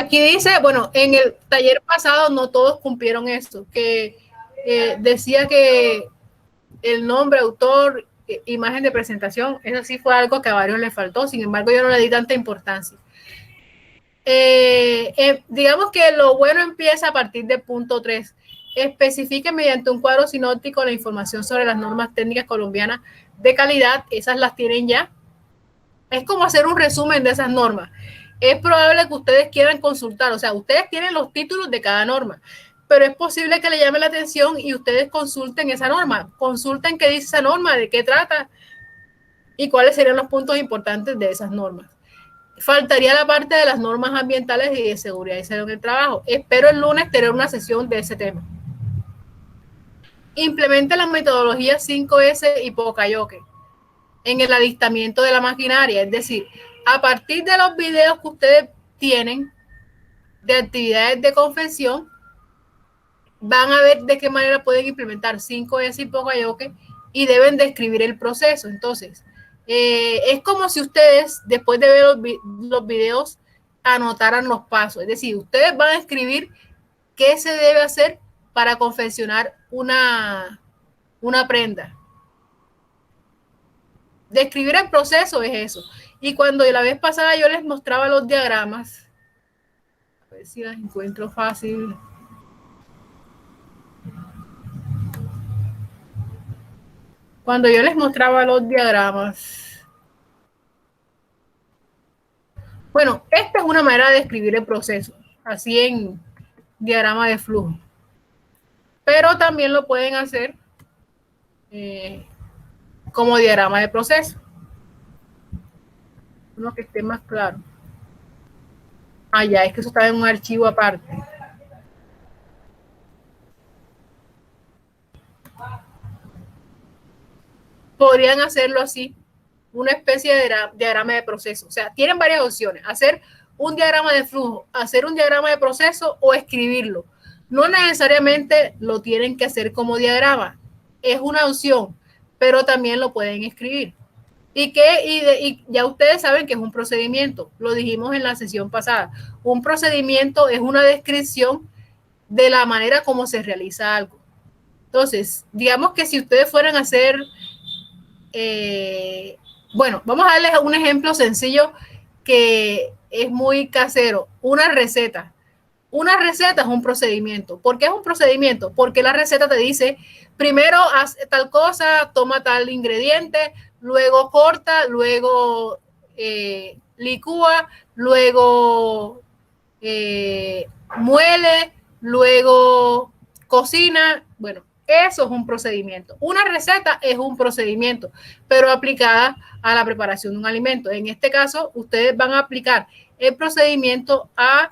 Aquí dice, bueno, en el taller pasado no todos cumplieron esto, que decía que el nombre, autor, imagen de presentación, eso sí fue algo que a varios les faltó, sin embargo yo no le di tanta importancia. Digamos que lo bueno empieza a partir del punto 3. Especifique mediante un cuadro sinóptico la información sobre las normas técnicas colombianas de calidad, esas las tienen ya. Es como hacer un resumen de esas normas. Es probable que ustedes quieran consultar, o sea, ustedes tienen los títulos de cada norma, pero es posible que le llame la atención y ustedes consulten esa norma, consulten qué dice esa norma, de qué trata y cuáles serían los puntos importantes de esas normas. Faltaría la parte de las normas ambientales y de seguridad y salud en el trabajo. Espero el lunes tener una sesión de ese tema. Implemente la metodología 5S y Pocayoke en el alistamiento de la maquinaria, es decir, a partir de los videos que ustedes tienen de actividades de confección, van a ver de qué manera pueden implementar 5S y Pocayoke y deben describir el proceso. Entonces, es como si ustedes, después de ver los videos, anotaran los pasos. Es decir, ustedes van a escribir qué se debe hacer para confeccionar una prenda. Describir el proceso es eso. Y cuando la vez pasada yo les mostraba los diagramas, a ver si las encuentro fácil. Cuando yo les mostraba los diagramas, bueno, esta es una manera de describir el proceso, así en diagrama de flujo. Pero también lo pueden hacer eh, como diagrama de proceso, uno que esté más claro. Ah, ya, es que eso está en un archivo aparte. Podrían hacerlo así, una especie de diagrama de proceso. O sea, tienen varias opciones. Hacer un diagrama de flujo, hacer un diagrama de proceso o escribirlo. No necesariamente lo tienen que hacer como diagrama. Es una opción, pero también lo pueden escribir. Y ya ustedes saben que es un procedimiento. Lo dijimos en la sesión pasada. Un procedimiento es una descripción de la manera como se realiza algo. Entonces, digamos que si ustedes fueran a hacer bueno, vamos a darles un ejemplo sencillo que es muy casero. Una receta. Una receta es un procedimiento. ¿Por qué es un procedimiento? Porque la receta te dice, primero haz tal cosa, toma tal ingrediente, luego corta, luego licúa, luego muele, luego cocina. Bueno, eso es un procedimiento. Una receta es un procedimiento, pero aplicada a la preparación de un alimento. En este caso, ustedes van a aplicar el procedimiento a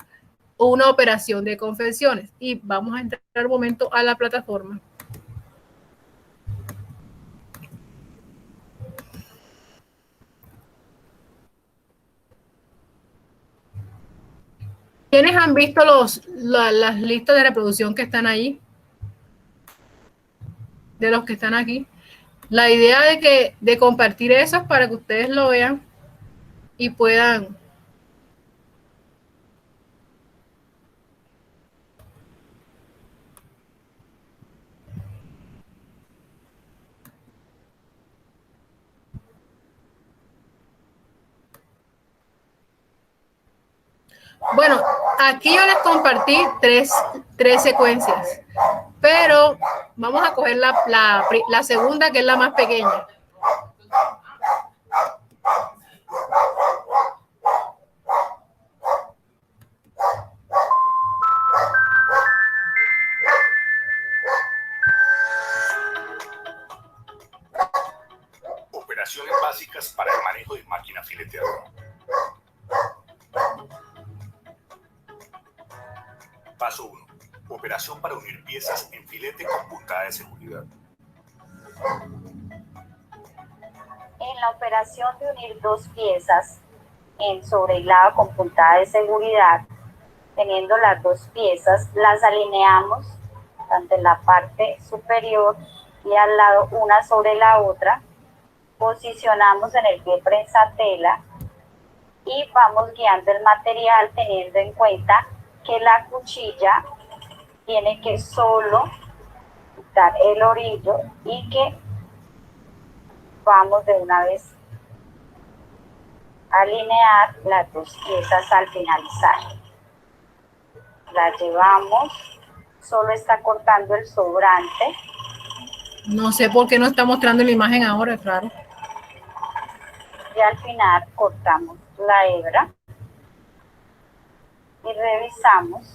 una operación de confecciones. Y vamos a entrar un momento a la plataforma. ¿Quiénes han visto las listas de reproducción que están ahí? De los que están aquí. La idea de compartir eso es para que ustedes lo vean y puedan. Bueno, aquí yo les compartí tres secuencias, pero vamos a coger la segunda, que es la más pequeña. fileteadora. Paso 1. Operación para unir piezas en filete con puntada de seguridad. En la operación de unir dos piezas en sobrehilado con puntada de seguridad, teniendo las dos piezas, las alineamos tanto en la parte superior y al lado una sobre la otra, posicionamos en el pie prensa tela y vamos guiando el material teniendo en cuenta que la cuchilla tiene que solo quitar el orillo y que vamos de una vez a alinear las dos piezas al finalizar. Las llevamos, solo está cortando el sobrante. No sé por qué no está mostrando la imagen ahora, es raro. Y al final cortamos la hebra y revisamos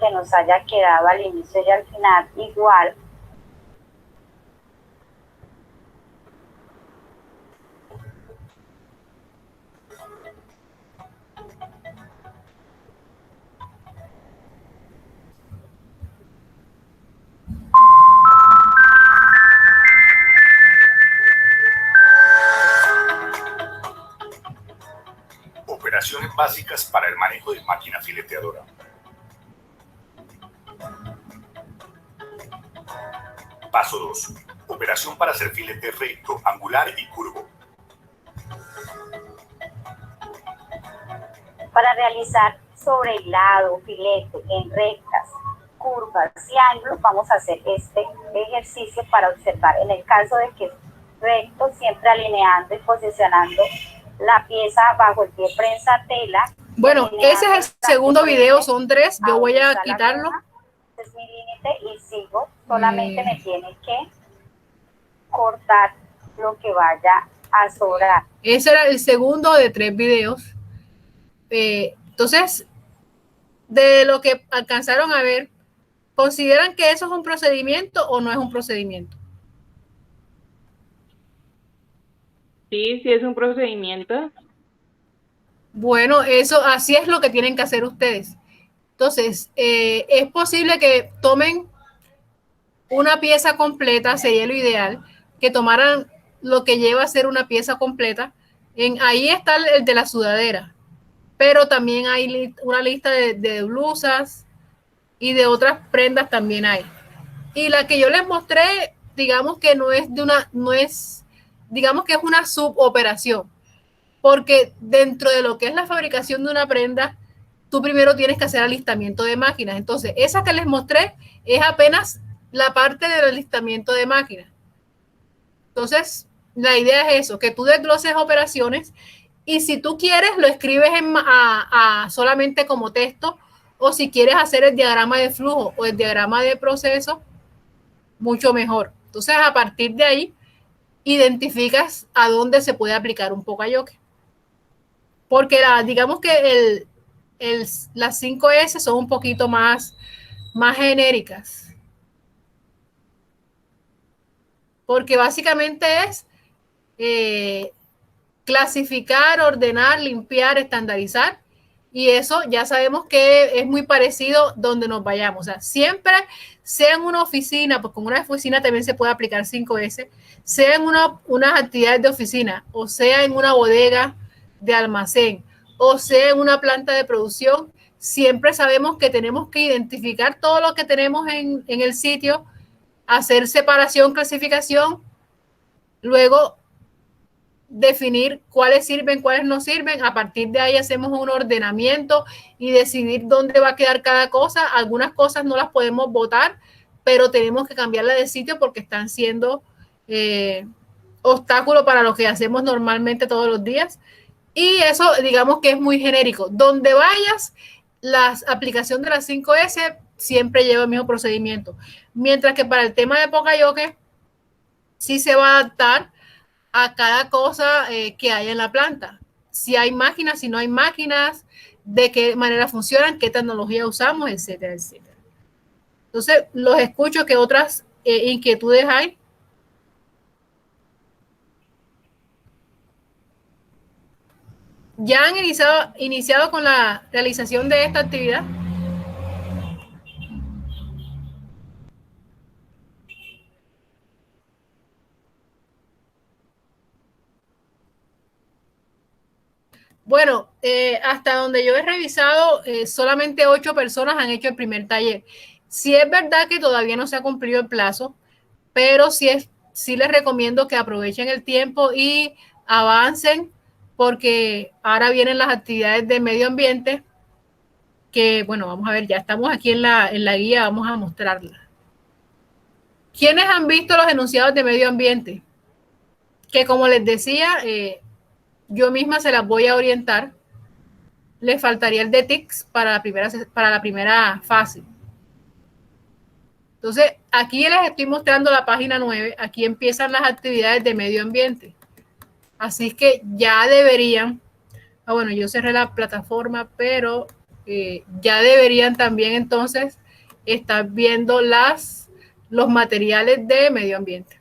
que nos haya quedado al inicio y al final igual. Operaciones básicas para el manejo de máquina fileteadora. Paso 2. Operación para hacer filete recto, angular y curvo. Para realizar sobrehilado, filete en rectas, curvas y ángulos, vamos a hacer este ejercicio para observar. En el caso de que es recto, siempre alineando y posicionando la pieza bajo el pie prensa tela. Bueno, ese es el segundo video, son 3. Yo voy a quitarlo. Este es mi límite y sigo. Solamente me tiene que cortar lo que vaya a sobrar. Ese era el segundo de 3 videos. Entonces, de lo que alcanzaron a ver, ¿consideran que eso es un procedimiento o no es un procedimiento? Sí, sí es un procedimiento. Bueno, eso así es lo que tienen que hacer ustedes. Entonces, es posible que tomen una pieza completa, sería lo ideal, que tomaran lo que lleva a ser una pieza completa. Ahí está el de la sudadera, pero también hay una lista de blusas y de otras prendas también hay. Y la que yo les mostré, digamos que digamos que es una suboperación, porque dentro de lo que es la fabricación de una prenda, tú primero tienes que hacer alistamiento de máquinas. Entonces, esa que les mostré es apenas la parte del alistamiento de máquinas. Entonces, la idea es eso, que tú desgloses operaciones y si tú quieres lo escribes solamente como texto, o si quieres hacer el diagrama de flujo o el diagrama de proceso, mucho mejor. Entonces, a partir de ahí, identificas a dónde se puede aplicar un pocayoke. Porque digamos que las 5S son un poquito más genéricas. Porque básicamente es clasificar, ordenar, limpiar, estandarizar. Y eso ya sabemos que es muy parecido donde nos vayamos. O sea, siempre, sea en una oficina, pues con una oficina también se puede aplicar 5S, sea en unas actividades de oficina, o sea en una bodega de almacén, o sea en una planta de producción, siempre sabemos que tenemos que identificar todo lo que tenemos en el sitio, hacer separación, clasificación, luego definir cuáles sirven, cuáles no sirven. A partir de ahí hacemos un ordenamiento y decidir dónde va a quedar cada cosa. Algunas cosas no las podemos botar, pero tenemos que cambiarla de sitio porque están siendo obstáculo para lo que hacemos normalmente todos los días. Y eso, digamos que es muy genérico. Donde vayas, la aplicación de las 5S siempre lleva el mismo procedimiento. Mientras que para el tema de pocayoke, sí se va a adaptar a cada cosa que haya en la planta. Si hay máquinas, si no hay máquinas, de qué manera funcionan, qué tecnología usamos, etcétera, etcétera. Entonces, los escucho. ¿Qué otras inquietudes hay? ¿Ya han iniciado con la realización de esta actividad? Bueno, hasta donde yo he revisado, solamente 8 personas han hecho el primer taller. Sí es verdad que todavía no se ha cumplido el plazo, pero sí les recomiendo que aprovechen el tiempo y avancen, porque ahora vienen las actividades de medio ambiente, que bueno, vamos a ver, ya estamos aquí en la guía, vamos a mostrarla. ¿Quiénes han visto los enunciados de medio ambiente? Que como les decía, yo misma se las voy a orientar. Les faltaría el de TICS para la primera fase. Entonces, aquí les estoy mostrando la página 9. Aquí empiezan las actividades de medio ambiente. Así que ya deberían, bueno, yo cerré la plataforma, pero ya deberían también entonces estar viendo los materiales de medio ambiente.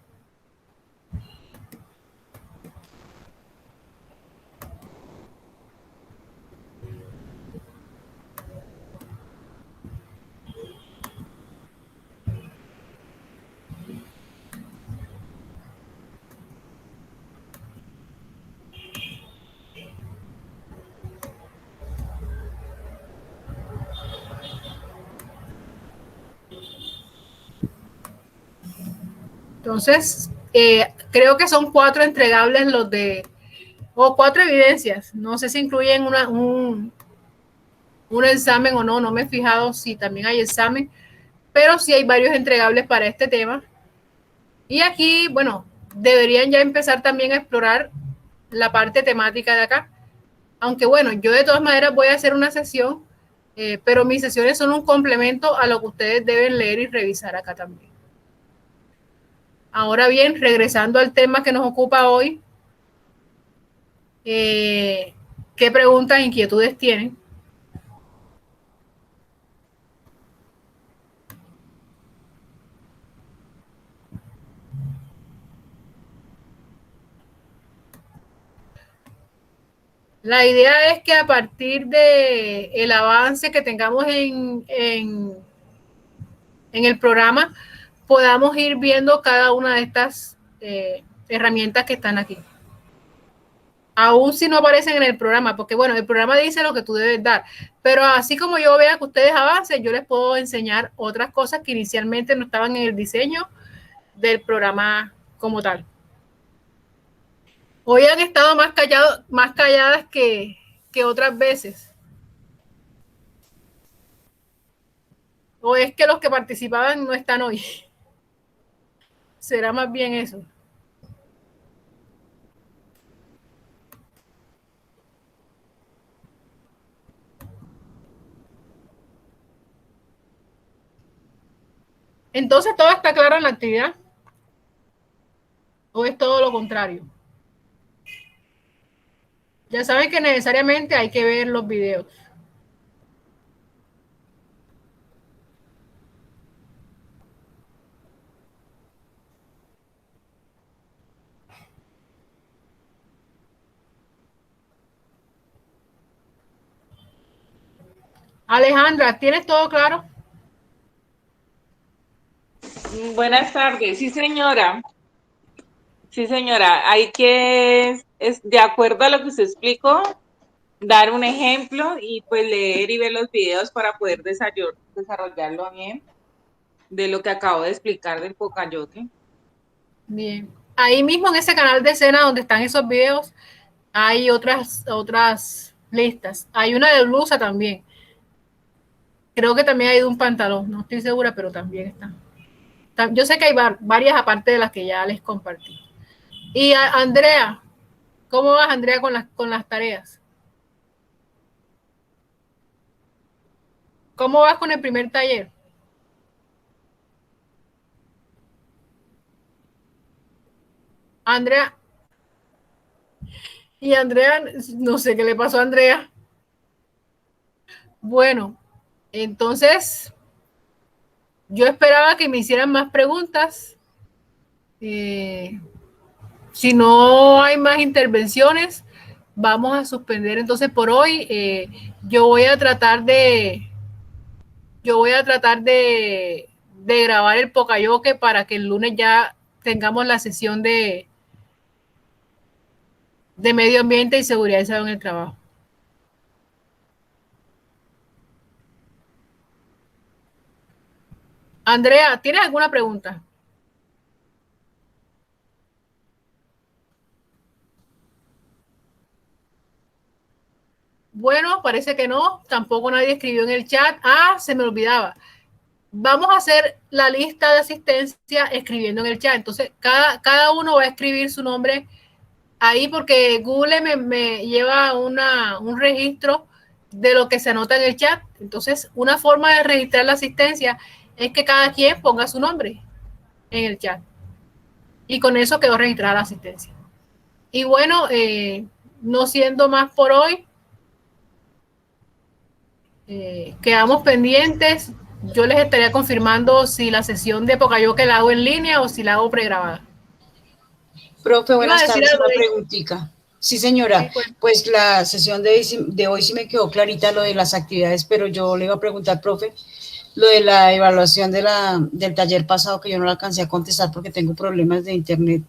Entonces, creo que son 4 entregables o 4 evidencias. No sé si incluyen un examen o no, no me he fijado si también hay examen, pero sí hay varios entregables para este tema. Y aquí, bueno, deberían ya empezar también a explorar la parte temática de acá. Aunque bueno, yo de todas maneras voy a hacer una sesión, pero mis sesiones son un complemento a lo que ustedes deben leer y revisar acá también. Ahora bien, regresando al tema que nos ocupa hoy, ¿qué preguntas e inquietudes tienen? La idea es que a partir de el avance que tengamos en el programa, podamos ir viendo cada una de estas herramientas que están aquí. Aún si no aparecen en el programa, porque bueno, el programa dice lo que tú debes dar, pero así como yo vea que ustedes avancen, yo les puedo enseñar otras cosas que inicialmente no estaban en el diseño del programa como tal. Hoy han estado más calladas que otras veces. ¿O es que los que participaban no están hoy? Será más bien eso. Entonces, ¿todo está claro en la actividad? ¿O es todo lo contrario? Ya saben que necesariamente hay que ver los videos. Alejandra, ¿tienes todo claro? Buenas tardes, sí señora. Sí señora, hay que, de acuerdo a lo que usted explicó, dar un ejemplo y pues leer y ver los videos para poder desarrollarlo bien de lo que acabo de explicar del Pocayoke. Bien. Ahí mismo en ese canal de escena donde están esos videos, hay otras listas. Hay una de blusa también. Creo que también hay de un pantalón, no estoy segura, pero también está. Yo sé que hay varias aparte de las que ya les compartí. Y Andrea, ¿cómo vas, Andrea, con las tareas? ¿Cómo vas con el primer taller? Andrea. Y Andrea, no sé qué le pasó a Andrea. Bueno, entonces yo esperaba que me hicieran más preguntas. Si no hay más intervenciones, vamos a suspender entonces por hoy. Yo voy a tratar de grabar el Pocayoke para que el lunes ya tengamos la sesión de medio ambiente y seguridad y salud en el trabajo. Andrea, ¿tienes alguna pregunta? Bueno, parece que no, tampoco nadie escribió en el chat. Ah, se me olvidaba. Vamos a hacer la lista de asistencia escribiendo en el chat. Entonces, cada uno va a escribir su nombre ahí porque Google me lleva un registro de lo que se anota en el chat. Entonces, una forma de registrar la asistencia es que cada quien ponga su nombre en el chat. Y con eso quedó registrada la asistencia. Y bueno, no siendo más por hoy, quedamos pendientes. Yo les estaría confirmando si la sesión de Pocayoke la hago en línea o si la hago pregrabada. Profe, buenas tardes, una preguntita. Sí, señora, pues la sesión de hoy sí me quedó clarita lo de las actividades, pero yo le iba a preguntar, profe, lo de la evaluación del taller pasado que yo no la alcancé a contestar porque tengo problemas de internet.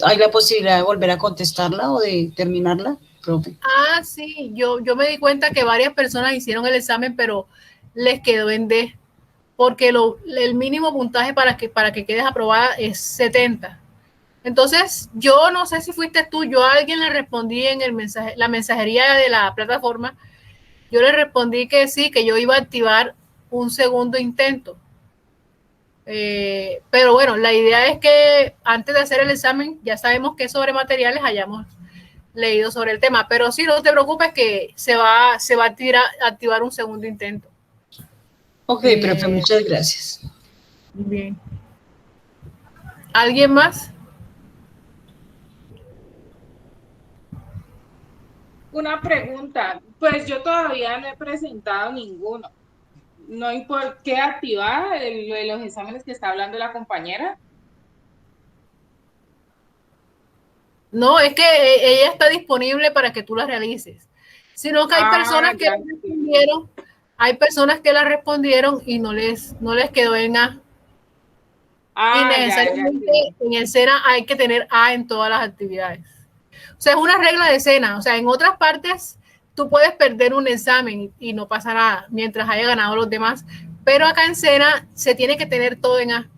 ¿Hay la posibilidad de volver a contestarla o de terminarla, profe? Ah, sí, yo me di cuenta que varias personas hicieron el examen, pero les quedó en D, porque el mínimo puntaje para que quedes aprobada es 70. Entonces, yo no sé si fuiste tú, yo a alguien le respondí en la mensajería de la plataforma, yo le respondí que sí, que yo iba a activar un segundo intento. Pero bueno, la idea es que antes de hacer el examen, ya sabemos que sobre materiales hayamos leído sobre el tema, pero sí, no te preocupes que se va a activar un segundo intento. Ok, profe, muchas gracias. Bien. ¿Alguien más? Una pregunta, pues yo todavía no he presentado ninguno. No hay por qué activar lo de los exámenes que está hablando la compañera. No, es que ella está disponible para que tú la realices. Sino que hay personas que respondieron, hay personas que la respondieron y no les quedó en A. Y necesariamente en el SENA hay que tener A en todas las actividades. O sea, es una regla de SENA. O sea, en otras partes tú puedes perder un examen y no pasa nada mientras haya ganado los demás. Pero acá en SENA se tiene que tener todo en A.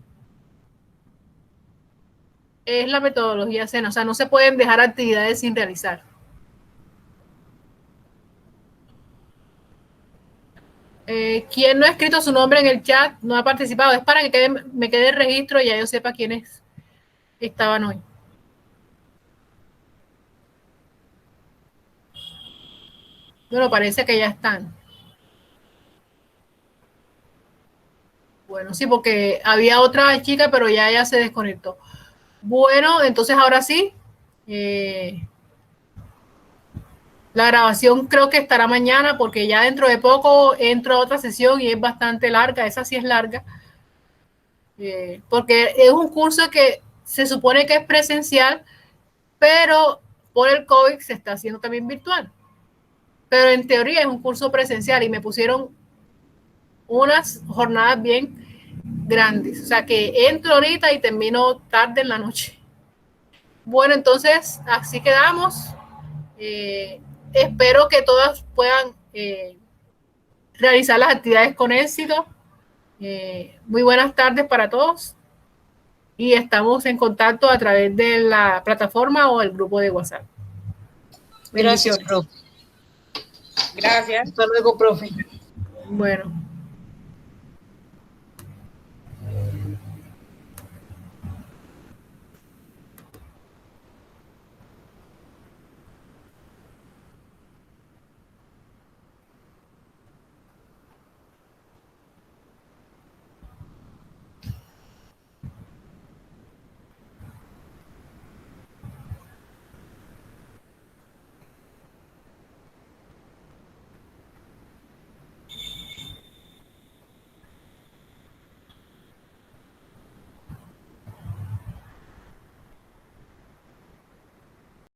Es la metodología SENA. O sea, no se pueden dejar actividades sin realizar. ¿Quién no ha escrito su nombre en el chat? No ha participado. Es para que me quede el registro y ya yo sepa quiénes estaban hoy. Bueno, parece que ya están. Bueno, sí, porque había otra chica, pero ya se desconectó. Bueno, entonces ahora sí. La grabación creo que estará mañana porque ya dentro de poco entro a otra sesión y es bastante larga. Esa sí es larga. Porque es un curso que se supone que es presencial, pero por el COVID se está haciendo también virtual. Pero en teoría es un curso presencial y me pusieron unas jornadas bien grandes. O sea que entro ahorita y termino tarde en la noche. Bueno, entonces así quedamos. Espero que todas puedan realizar las actividades con éxito. Muy buenas tardes para todos. Y estamos en contacto a través de la plataforma o el grupo de WhatsApp. Gracias, profe. Gracias. Hasta luego, profe. Bueno.